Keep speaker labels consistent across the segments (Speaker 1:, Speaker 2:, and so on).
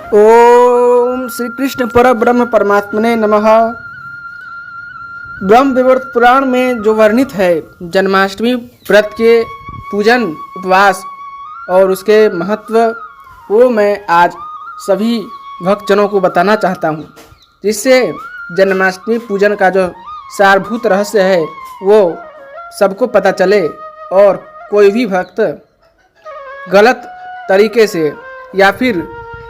Speaker 1: ओम श्री कृष्ण पर ब्रह्म परमात्मने नमः। ब्रह्म विवर्त पुराण में जो वर्णित है जन्माष्टमी व्रत के पूजन उपवास और उसके महत्व, वो मैं आज सभी भक्तजनों को बताना चाहता हूँ, जिससे जन्माष्टमी पूजन का जो सारभूत रहस्य है वो सबको पता चले और कोई भी भक्त गलत तरीके से या फिर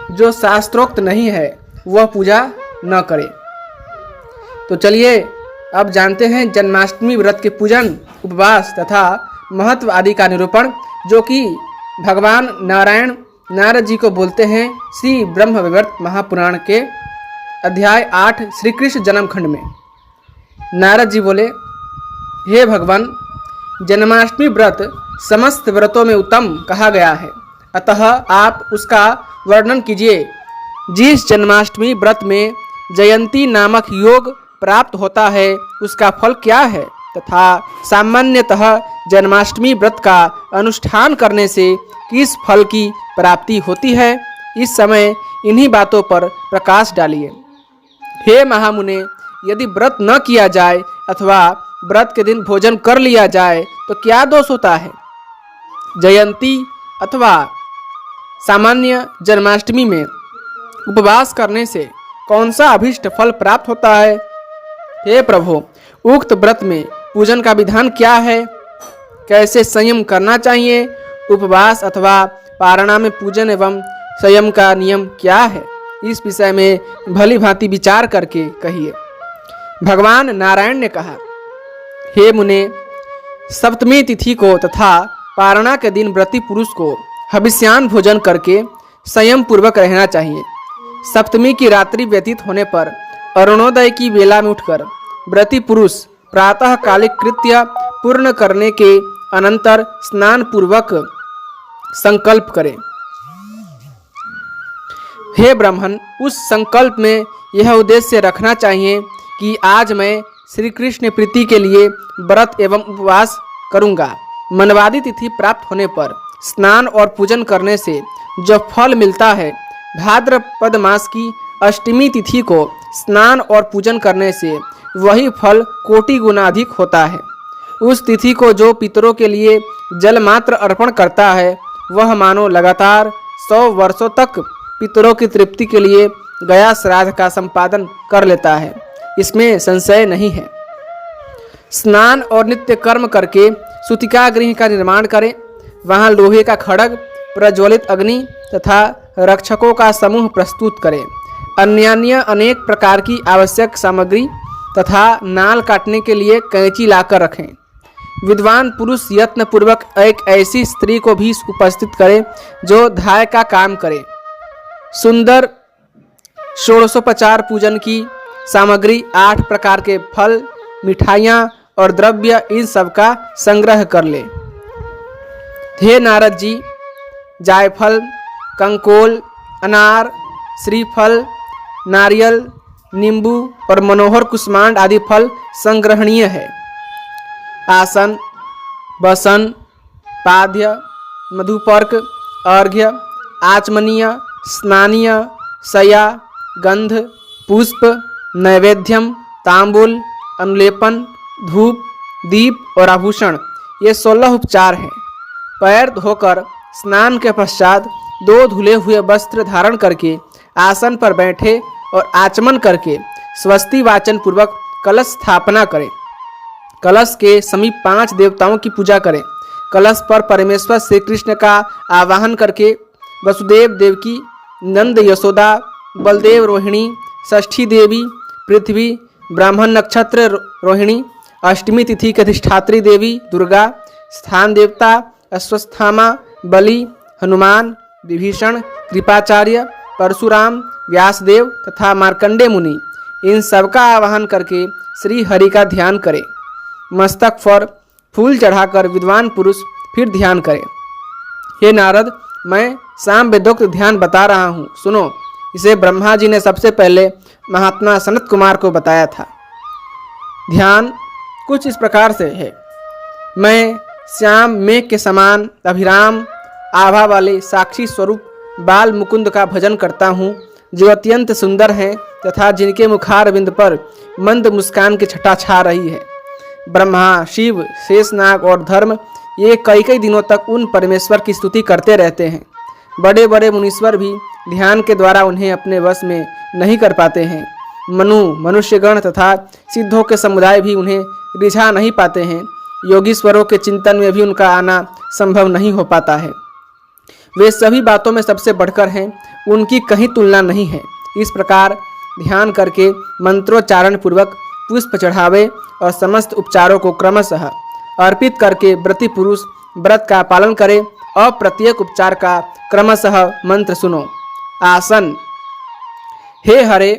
Speaker 1: जो शास्त्रोक्त नहीं है वह पूजा न करे। तो चलिए अब जानते हैं जन्माष्टमी व्रत के पूजन उपवास तथा महत्व आदि का निरूपण, जो कि भगवान नारायण नारद जी को बोलते हैं श्री ब्रह्म विवर्त महापुराण के अध्याय 8 श्री कृष्ण जन्मखंड में। नारद जी बोले, हे भगवान, जन्माष्टमी व्रत समस्त व्रतों में उत्तम कहा गया है, अतः आप उसका वर्णन कीजिए। जिस जन्माष्टमी व्रत में जयंती नामक योग प्राप्त होता है उसका फल क्या है, तथा सामान्यतः जन्माष्टमी व्रत का अनुष्ठान करने से किस फल की प्राप्ति होती है, इस समय इन्हीं बातों पर प्रकाश डालिए। हे महामुने, यदि व्रत न किया जाए अथवा व्रत के दिन भोजन कर लिया जाए तो क्या दोष होता है? जयंती अथवा सामान्य जन्माष्टमी में उपवास करने से कौन सा अभीष्ट फल प्राप्त होता है? हे प्रभु, उक्त व्रत में पूजन का विधान क्या है? कैसे संयम करना चाहिए? उपवास अथवा पारणा में पूजन एवं संयम का नियम क्या है? इस विषय में भली भांति विचार करके कहिए। भगवान नारायण ने कहा, हे मुने, सप्तमी तिथि को तथा पारणा के दिन व्रती पुरुष को हविष्यान्न भोजन करके संयम पूर्वक रहना चाहिए। सप्तमी की रात्रि व्यतीत होने पर अरुणोदय की बेला में उठकर व्रती पुरुष प्रातः कालिक कृत्य पूर्ण करने के अनंतर स्नान पूर्वक संकल्प करे। हे ब्राह्मण, उस संकल्प में यह उद्देश्य रखना चाहिए कि आज मैं श्री कृष्ण प्रीति के लिए व्रत एवं उपवास करूंगा। मनवादी तिथि प्राप्त होने पर स्नान और पूजन करने से जो फल मिलता है, भाद्रपद मास की अष्टमी तिथि को स्नान और पूजन करने से वही फल कोटि गुना अधिक होता है। उस तिथि को जो पितरों के लिए जल मात्र अर्पण करता है, वह मानो लगातार 100 वर्षों तक पितरों की तृप्ति के लिए गया श्राद्ध का संपादन कर लेता है, इसमें संशय नहीं है। स्नान और नित्य कर्म करके सूतिका गृह का निर्माण करें। वहाँ लोहे का खड्ग, प्रज्वलित अग्नि तथा रक्षकों का समूह प्रस्तुत करें। अन्य अनेक प्रकार की आवश्यक सामग्री तथा नाल काटने के लिए कैंची लाकर रखें। विद्वान पुरुष यत्न पूर्वक एक ऐसी स्त्री को भी उपस्थित करें जो धाय का काम करे। सुंदर षोडशोपचार पूजन की सामग्री, 8 प्रकार के फल, मिठाइयाँ और द्रव्य, इन सब का संग्रह कर ले। हे नारद जी, जायफल, कंकोल, अनार, श्रीफल, नारियल, नींबू और मनोहर कुष्मांड आदि फल संग्रहणीय है। आसन, बसन, पाद्य, मधुपर्क, अर्घ्य, आचमनीय, स्नानीय, शया, गंध, पुष्प, नैवेद्यम, तांबूल, अनुलेपन, धूप, दीप और आभूषण, ये 16 उपचार हैं। पैर धोकर स्नान के पश्चात 2 धुले हुए वस्त्र धारण करके आसन पर बैठे और आचमन करके स्वस्ति वाचन पूर्वक कलश स्थापना करें। कलश के समीप 5 देवताओं की पूजा करें। कलश पर परमेश्वर श्री कृष्ण का आवाहन करके वसुदेव देवकी, नंद यशोदा, बलदेव रोहिणी, षष्ठी देवी पृथ्वी, ब्राह्मण नक्षत्र रोहिणी, अष्टमी तिथि की अधिष्ठात्री देवी दुर्गा, स्थान देवता अश्वस्थामा, बलि, हनुमान, विभीषण, कृपाचार्य, परशुराम, व्यासदेव तथा मार्कंडे मुनि, इन सबका आवाहन करके श्री हरि का ध्यान करें। मस्तक पर फूल चढ़ाकर विद्वान पुरुष फिर ध्यान करें। हे नारद, मैं साम वेदोक्त ध्यान बता रहा हूँ, सुनो। इसे ब्रह्मा जी ने सबसे पहले महात्मा सनत कुमार को बताया था। ध्यान कुछ इस प्रकार से है। मैं श्याम मेघ के समान अभिराम आभा वाले साक्षी स्वरूप बाल मुकुंद का भजन करता हूँ, जो अत्यंत सुंदर हैं तथा जिनके मुखारविंद पर मंद मुस्कान की छटा छा रही है। ब्रह्मा, शिव, शेषनाग और धर्म ये कई कई दिनों तक उन परमेश्वर की स्तुति करते रहते हैं। बड़े बड़े मुनीश्वर भी ध्यान के द्वारा उन्हें अपने वश में नहीं कर पाते हैं। मनुष्यगण तथा सिद्धों के समुदाय भी उन्हें रिझा नहीं पाते हैं। योगीश्वरों के चिंतन में भी उनका आना संभव नहीं हो पाता है। वे सभी बातों में सबसे बढ़कर हैं, उनकी कहीं तुलना नहीं है। इस प्रकार ध्यान करके मंत्रोच्चारण पूर्वक पुष्प चढ़ावे और समस्त उपचारों को क्रमशः अर्पित करके व्रती पुरुष व्रत का पालन करे और प्रत्येक उपचार का क्रमशः मंत्र सुनो। आसन। हे हरे,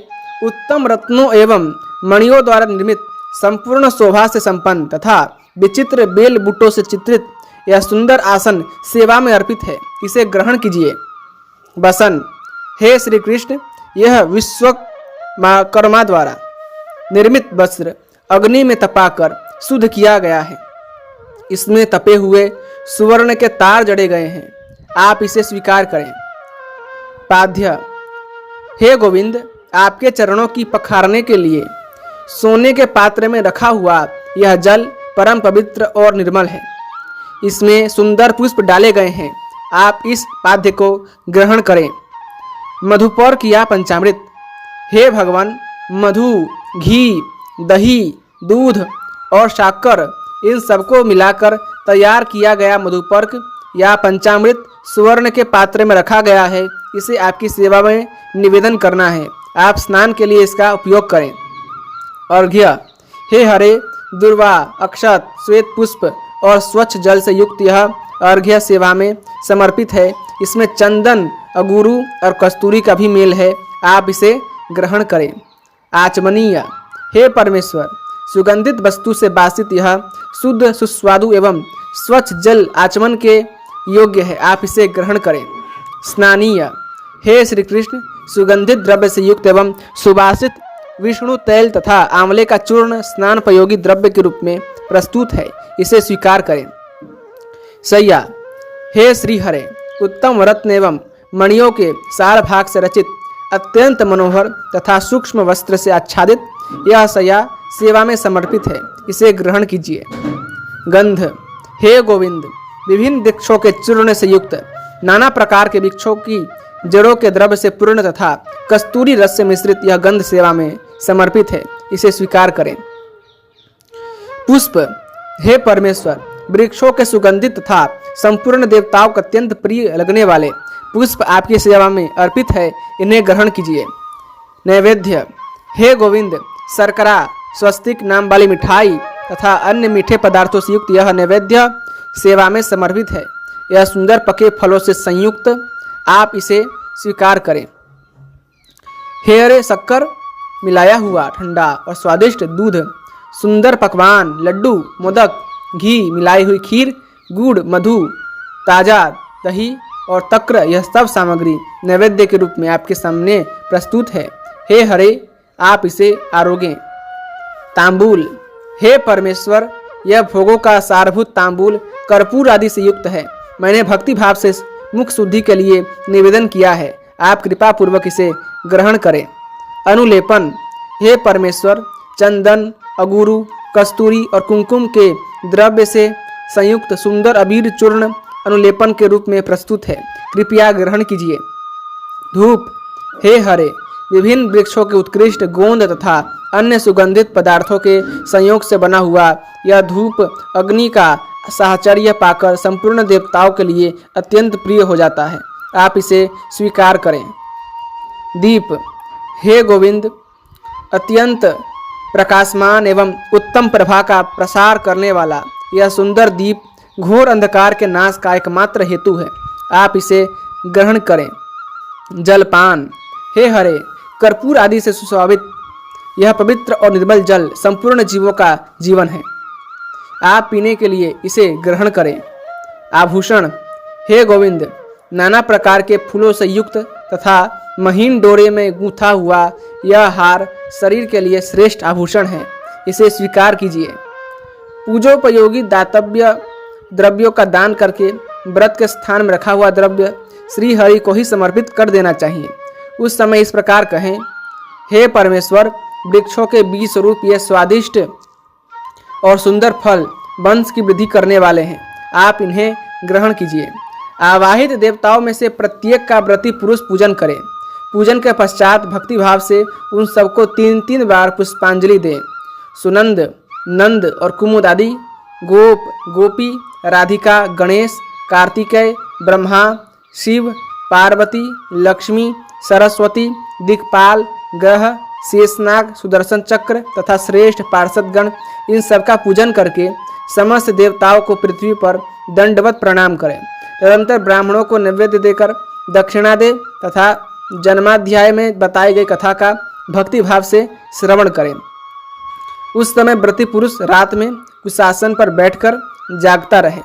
Speaker 1: उत्तम रत्नों एवं मणियों द्वारा निर्मित संपूर्ण शोभा से संपन्न तथा विचित्र बेल बूटों से चित्रित यह सुंदर आसन सेवा में अर्पित है, इसे ग्रहण कीजिए। वसन। हे श्री कृष्ण, यह विश्वकर्मा द्वारा निर्मित वस्त्र अग्नि में तपाकर शुद्ध किया गया है। इसमें तपे हुए सुवर्ण के तार जड़े गए हैं, आप इसे स्वीकार करें। पाद्य। हे गोविंद, आपके चरणों की पखारने के लिए सोने के पात्र में रखा हुआ यह जल परम पवित्र और निर्मल है। इसमें सुंदर पुष्प डाले गए हैं, आप इस पाद्य को ग्रहण करें। मधुपर्क या पंचामृत। हे भगवान, मधु, घी, दही, दूध और शक्कर इन सबको मिलाकर तैयार किया गया मधुपर्क या पंचामृत सुवर्ण के पात्र में रखा गया है, इसे आपकी सेवा में निवेदन करना है, आप स्नान के लिए इसका उपयोग करें। अर्घ्य। हे हरे, दुर्वा, अक्षत, श्वेत पुष्प और स्वच्छ जल से युक्त यह अर्घ्य सेवा में समर्पित है। इसमें चंदन, अगुरु और कस्तूरी का भी मेल है, आप इसे ग्रहण करें। आचमनीय। हे परमेश्वर, सुगंधित वस्तु से बासित यह शुद्ध, सुस्वादु एवं स्वच्छ जल आचमन के योग्य है, आप इसे ग्रहण करें। स्नानीय। हे श्री कृष्ण, सुगंधित द्रव्य से युक्त एवं सुवासित विष्णु तेल तथा आंवले का चूर्ण स्नानोपयोगी द्रव्य के रूप में प्रस्तुत है, इसे स्वीकार करें। शय्या। हे श्री हरे, उत्तम रत्न एवं मणियों के सार भाग से रचित अत्यंत मनोहर तथा सूक्ष्म वस्त्र से आच्छादित यह शय्या सेवा में समर्पित है, इसे ग्रहण कीजिए। गंध। हे गोविंद, विभिन्न वृक्षों के चूर्ण से युक्त नाना प्रकार के वृक्षों की जड़ों के द्रव्य से पूर्ण तथा कस्तूरी रस से मिश्रित यह गंध सेवा में समर्पित है, इसे स्वीकार करें। पुष्प। हे परमेश्वर, वृक्षों के सुगंधित तथा संपूर्ण देवताओं को अत्यंत प्रिय लगने वाले पुष्प आपकी सेवा में अर्पित है, इन्हें ग्रहण कीजिए। नैवेद्य। हे गोविंद, शर्करा, स्वस्तिक नाम वाली मिठाई तथा अन्य मीठे पदार्थों से युक्त यह नैवेद्य सेवा में समर्पित है। यह सुंदर पके फलों से संयुक्त, आप इसे स्वीकार करें। हे हरे, शक्कर मिलाया हुआ ठंडा और स्वादिष्ट दूध, सुंदर पकवान, लड्डू, मोदक, घी मिलाई हुई खीर, गुड़, मधु, ताजा दही और तक्र, यह सब सामग्री नैवेद्य के रूप में आपके सामने प्रस्तुत है। हे हरे, आप इसे आरोगें। तांबूल। हे परमेश्वर, यह भोगों का सारभूत तांबूल कर्पूर आदि से युक्त है। मैंने भक्ति भाव से मुख शुद्धि के लिए निवेदन किया है, आप कृपा पूर्वक इसे ग्रहण करें। अनुलेपन। हे परमेश्वर, चंदन, अगुरु, कस्तूरी और कुमकुम के द्रव्य से संयुक्त सुंदर अबीर चूर्ण अनुलेपन के रूप में प्रस्तुत है, कृपया ग्रहण कीजिए। धूप। हे हरे, विभिन्न वृक्षों के उत्कृष्ट गोंद तथा अन्य सुगंधित पदार्थों के संयोग से बना हुआ यह धूप अग्नि का साहचर्य पाकर संपूर्ण देवताओं के लिए अत्यंत प्रिय हो जाता है, आप इसे स्वीकार करें। दीप। हे गोविंद, अत्यंत प्रकाशमान एवं उत्तम प्रभा का प्रसार करने वाला यह सुंदर दीप घोर अंधकार के नाश का एकमात्र हेतु है, आप इसे ग्रहण करें। जलपान। हे हरे, कर्पूर आदि से सुशोभित यह पवित्र और निर्मल जल संपूर्ण जीवों का जीवन है, आप पीने के लिए इसे ग्रहण करें। आभूषण। हे गोविंद, नाना प्रकार के फूलों से युक्त तथा महीन डोरे में गूंथा हुआ यह हार शरीर के लिए श्रेष्ठ आभूषण है, इसे स्वीकार कीजिए। पूजोपयोगी दातव्य द्रव्यों का दान करके व्रत के स्थान में रखा हुआ द्रव्य श्री हरि को ही समर्पित कर देना चाहिए। उस समय इस प्रकार कहें, हे परमेश्वर, वृक्षों के बीज स्वरूप ये स्वादिष्ट और सुंदर फल वंश की वृद्धि करने वाले हैं, आप इन्हें ग्रहण कीजिए। आवाहित देवताओं में से प्रत्येक का व्रती पुरुष पूजन करे। पूजन के पश्चात भक्तिभाव से उन सबको 3-3 बार पुष्पांजलि दें। सुनंद, नंद और कुमुद आदि गोप, गोपी, राधिका, गणेश, कार्तिकेय, ब्रह्मा, शिव, पार्वती, लक्ष्मी, सरस्वती, दिक्पाल, ग्रह, शेषनाग, सुदर्शन चक्र तथा श्रेष्ठ पार्षदगण, इन सबका पूजन करके समस्त देवताओं को पृथ्वी पर दंडवत प्रणाम करें। तदनंतर ब्राह्मणों को नैवेद्य देकर दक्षिणा दे तथा जन्माध्याय में बताई गई कथा का भक्तिभाव से श्रवण करें। उस समय व्रती पुरुष रात में कुशासन पर बैठकर जागता रहे।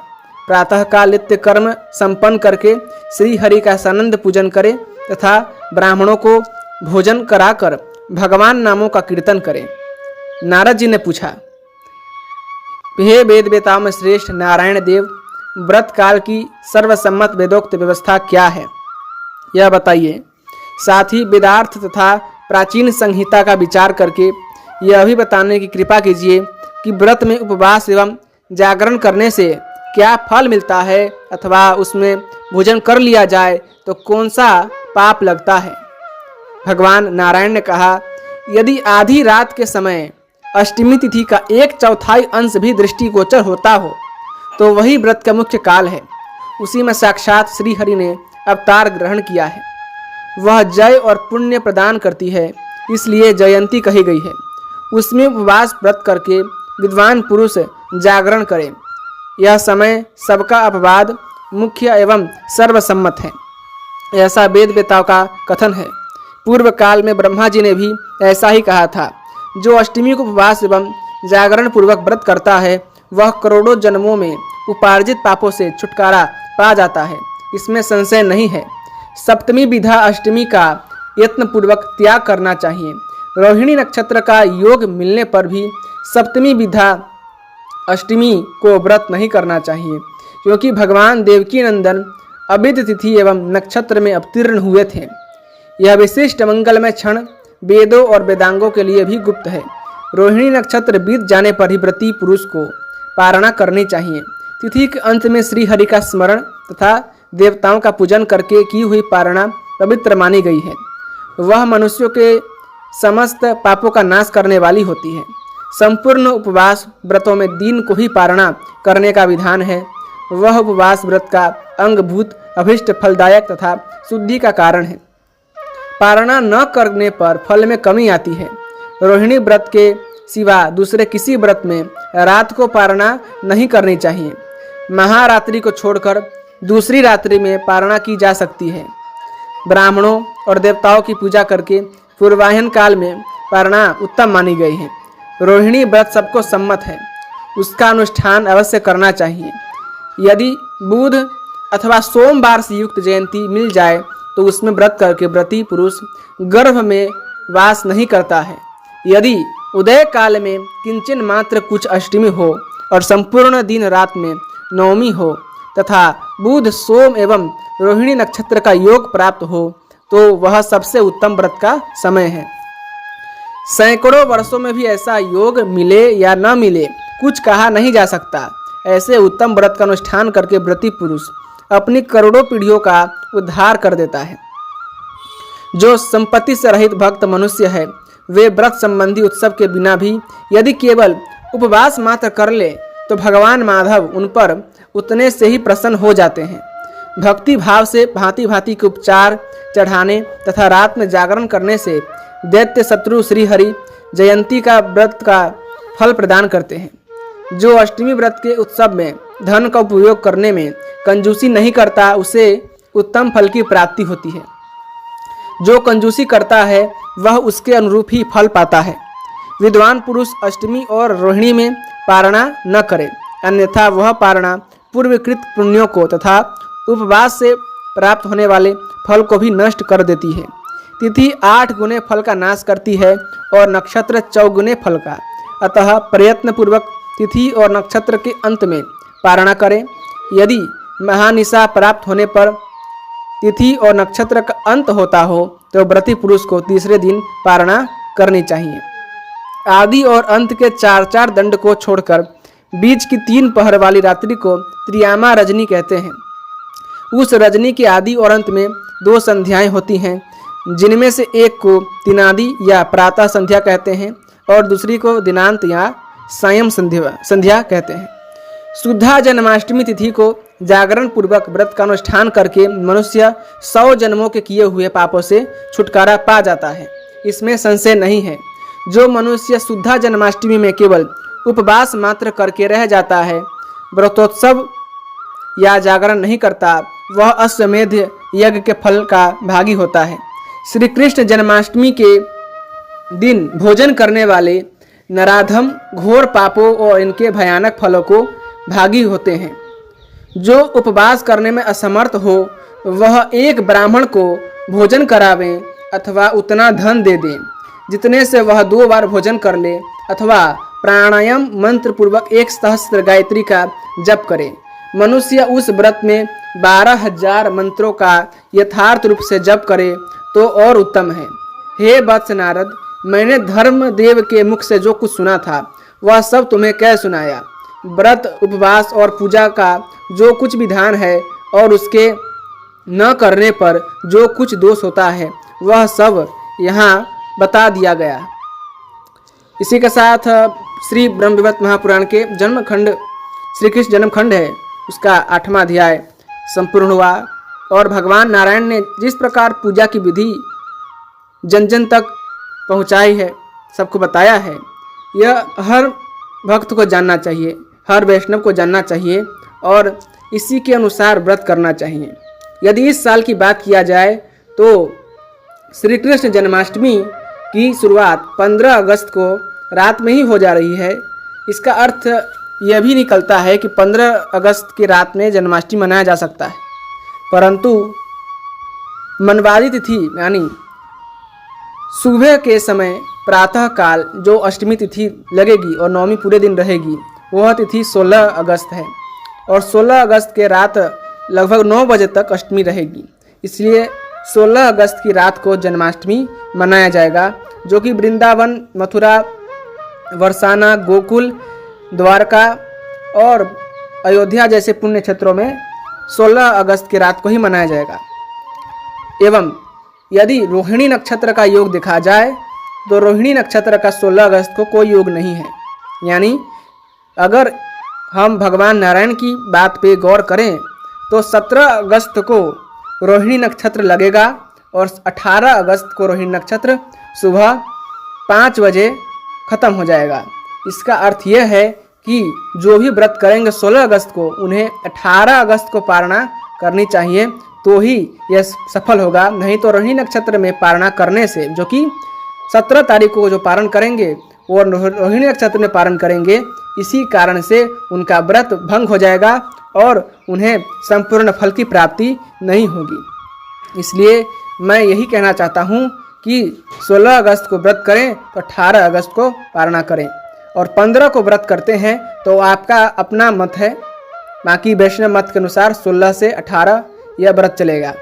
Speaker 1: प्रातःकाल नित्य कर्म संपन्न करके श्री हरि का सानंद पूजन करे तथा ब्राह्मणों को भोजन कराकर भगवान नामों का कीर्तन करे। नारद जी ने पूछा, हे वेद वेताओं में श्रेष्ठ नारायण देव, व्रत काल की सर्वसम्मत वेदोक्त व्यवस्था क्या है, यह बताइए। साथ ही वेदार्थ तथा प्राचीन संहिता का विचार करके यह भी बताने की कृपा कीजिए कि व्रत में उपवास एवं जागरण करने से क्या फल मिलता है, अथवा उसमें भोजन कर लिया जाए तो कौन सा पाप लगता है। भगवान नारायण ने कहा, यदि आधी रात के समय अष्टमी तिथि का 1/4 अंश भी दृष्टिगोचर होता हो तो वही व्रत का मुख्य काल है। उसी में साक्षात श्री हरि ने अवतार ग्रहण किया है। वह जय और पुण्य प्रदान करती है, इसलिए जयंती कही गई है। उसमें उपवास व्रत करके विद्वान पुरुष जागरण करें। यह समय सबका अपवाद मुख्य एवं सर्वसम्मत है, ऐसा वेद वेताओं का कथन है। पूर्व काल में ब्रह्मा जी ने भी ऐसा ही कहा था। जो अष्टमी को उपवास एवं जागरण पूर्वक व्रत करता है वह करोड़ों जन्मों में उपार्जित पापों से छुटकारा पा जाता है, इसमें संशय नहीं है। सप्तमी विधा अष्टमी का यत्न पूर्वक त्याग करना चाहिए। रोहिणी नक्षत्र का योग मिलने पर भी सप्तमी विधा अष्टमी को व्रत नहीं करना चाहिए, क्योंकि भगवान देवकी नंदन अभिद तिथि एवं नक्षत्र में अवतीर्ण हुए थे। यह विशिष्ट मंगलमय क्षण वेदों और वेदांगों के लिए भी गुप्त है। रोहिणी नक्षत्र बीत जाने पर ही व्रती पुरुष को पारणा करनी चाहिए। तिथि के अंत में श्री हरि का स्मरण तथा देवताओं का पूजन करके की हुई पारणा पवित्र मानी गई है। वह मनुष्यों के समस्त पापों का नाश करने वाली होती है। संपूर्ण उपवास व्रतों में दिन को ही पारणा करने का विधान है। वह उपवास व्रत का अंगभूत अभिष्ट फलदायक तथा शुद्धि का कारण है। पारणा न करने पर फल में कमी आती है। रोहिणी व्रत के सिवा दूसरे किसी व्रत में रात को पारणा नहीं करनी चाहिए। महारात्रि को छोड़कर दूसरी रात्रि में पारणा की जा सकती है। ब्राह्मणों और देवताओं की पूजा करके पूर्वाह्न काल में पारणा उत्तम मानी गई है। रोहिणी व्रत सबको सम्मत है, उसका अनुष्ठान अवश्य करना चाहिए। यदि बुध अथवा सोमवार से युक्त जयंती मिल जाए तो उसमें व्रत करके व्रती पुरुष गर्भ में वास नहीं करता है। यदि उदय काल में किंचन मात्र कुछ अष्टमी हो और संपूर्ण दिन रात में नवमी हो तथा बुध, सोम एवं रोहिणी नक्षत्र का योग प्राप्त हो तो वह सबसे उत्तम व्रत का समय है। सैकड़ों वर्षों में भी ऐसा योग मिले या न मिले कुछ कहा नहीं जा सकता। ऐसे उत्तम व्रत का अनुष्ठान करके व्रती पुरुष अपनी करोड़ों पीढ़ियों का उद्धार कर देता है। जो संपत्ति से रहित भक्त मनुष्य है वे व्रत संबंधी उत्सव के बिना भी यदि केवल उपवास मात्र कर ले तो भगवान माधव उन पर उतने से ही प्रसन्न हो जाते हैं। भक्ति भाव से भांति भांति के उपचार चढ़ाने तथा रात में जागरण करने से दैत्य शत्रु श्री हरि जयंती का व्रत का फल प्रदान करते हैं। जो अष्टमी व्रत के उत्सव में धन का उपयोग करने में कंजूसी नहीं करता उसे उत्तम फल की प्राप्ति होती है। जो कंजूसी करता है वह उसके अनुरूप ही फल पाता है। विद्वान पुरुष अष्टमी और रोहिणी में पारणा न करे, अन्यथा वह पारणा पूर्वकृत पुण्यों को तथा उपवास से प्राप्त होने वाले फल को भी नष्ट कर देती है। तिथि 8 गुने फल का नाश करती है और नक्षत्र 4 गुने फल का। अतः प्रयत्न पूर्वक तिथि और नक्षत्र के अंत में पारणा करें। यदि महानिशा प्राप्त होने पर तिथि और नक्षत्र का अंत होता हो तो व्रती पुरुष को तीसरे दिन पारणा करनी चाहिए। आदि और अंत के 4-4 दंड को छोड़कर बीच की 3 पहर वाली रात्रि को त्रियामा रजनी कहते हैं। उस रजनी के आदि और अंत में 2 संध्याएं होती हैं, जिनमें से एक को दिनादि या प्रातः संध्या कहते हैं और दूसरी को दिनांत या सायं संध्या कहते हैं। शुद्धा जन्माष्टमी तिथि को जागरण पूर्वक व्रत का अनुष्ठान करके मनुष्य 100 जन्मों के किए हुए पापों से छुटकारा पा जाता है, इसमें संशय नहीं है। जो मनुष्य शुद्धा जन्माष्टमी में केवल उपवास मात्र करके रह जाता है, व्रतोत्सव या जागरण नहीं करता, वह अश्वमेध यज्ञ के फल का भागी होता है। श्री कृष्ण जन्माष्टमी के दिन भोजन करने वाले नराधम घोर पापों और इनके भयानक फलों को भागी होते हैं। जो उपवास करने में असमर्थ हो वह एक ब्राह्मण को भोजन करावें अथवा उतना धन दे दें जितने से वह 2 बार भोजन कर ले, अथवा प्राणायाम मंत्र पूर्वक 1 सहस्त्र गायत्री का जप करे। मनुष्य उस व्रत में 12,000 मंत्रों का यथार्थ रूप से जप करे तो और उत्तम है। हे वत्स नारद, मैंने धर्मदेव के मुख से जो कुछ सुना था वह सब तुम्हें कह सुनाया। व्रत, उपवास और पूजा का जो कुछ विधान है और उसके न करने पर जो कुछ दोष होता है वह सब यहाँ बता दिया गया। इसी के साथ श्री ब्रह्मविवर्त महापुराण के जन्मखंड, श्री कृष्ण जन्मखंड है, उसका 8वां अध्याय संपूर्ण हुआ। और भगवान नारायण ने जिस प्रकार पूजा की विधि जन जन तक पहुँचाई है, सबको बताया है, यह हर भक्त को जानना चाहिए, हर वैष्णव को जानना चाहिए और इसी के अनुसार व्रत करना चाहिए। यदि इस साल की बात किया जाए तो श्री कृष्ण जन्माष्टमी की शुरुआत 15 अगस्त को रात में ही हो जा रही है। इसका अर्थ यह भी निकलता है कि 15 अगस्त की रात में जन्माष्टमी मनाया जा सकता है, परंतु मनवादी तिथि यानी सुबह के समय प्रातः काल जो अष्टमी तिथि लगेगी और नवमी पूरे दिन रहेगी, वह तिथि 16 अगस्त है और 16 अगस्त के रात लगभग 9 बजे तक अष्टमी रहेगी। इसलिए 16 अगस्त की रात को जन्माष्टमी मनाया जाएगा, जो कि वृंदावन, मथुरा, बरसाना, गोकुल, द्वारका और अयोध्या जैसे पुण्य क्षेत्रों में 16 अगस्त की रात को ही मनाया जाएगा। एवं यदि रोहिणी नक्षत्र का योग देखा जाए तो रोहिणी नक्षत्र का 16 अगस्त को कोई योग नहीं है। यानी अगर हम भगवान नारायण की बात पे गौर करें तो 17 अगस्त को रोहिणी नक्षत्र लगेगा और 18 अगस्त को रोहिणी नक्षत्र सुबह 5 बजे खत्म हो जाएगा। इसका अर्थ यह है कि जो भी व्रत करेंगे 16 अगस्त को, उन्हें 18 अगस्त को पारणा करनी चाहिए, तो ही यह सफल होगा। नहीं तो रोहिणी नक्षत्र में पारणा करने से, जो कि 17 तारीख को जो पारण करेंगे वो रोहिणी नक्षत्र में पारण करेंगे, इसी कारण से उनका व्रत भंग हो जाएगा और उन्हें संपूर्ण फल की प्राप्ति नहीं होगी। इसलिए मैं यही कहना चाहता हूँ कि 16 अगस्त को व्रत करें तो 18 अगस्त को पारणा करें, और 15 को व्रत करते हैं तो आपका अपना मत है। बाकी वैष्णव मत के अनुसार 16 से 18 यह व्रत चलेगा।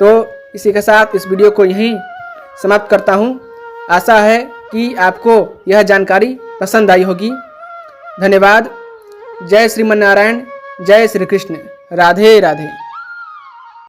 Speaker 1: तो इसी के साथ इस वीडियो को यहीं समाप्त करता हूँ। आशा है कि आपको यह जानकारी पसंद आई होगी। धन्यवाद। जय श्रीमन नारायण, जय श्री कृष्ण। राधे राधे।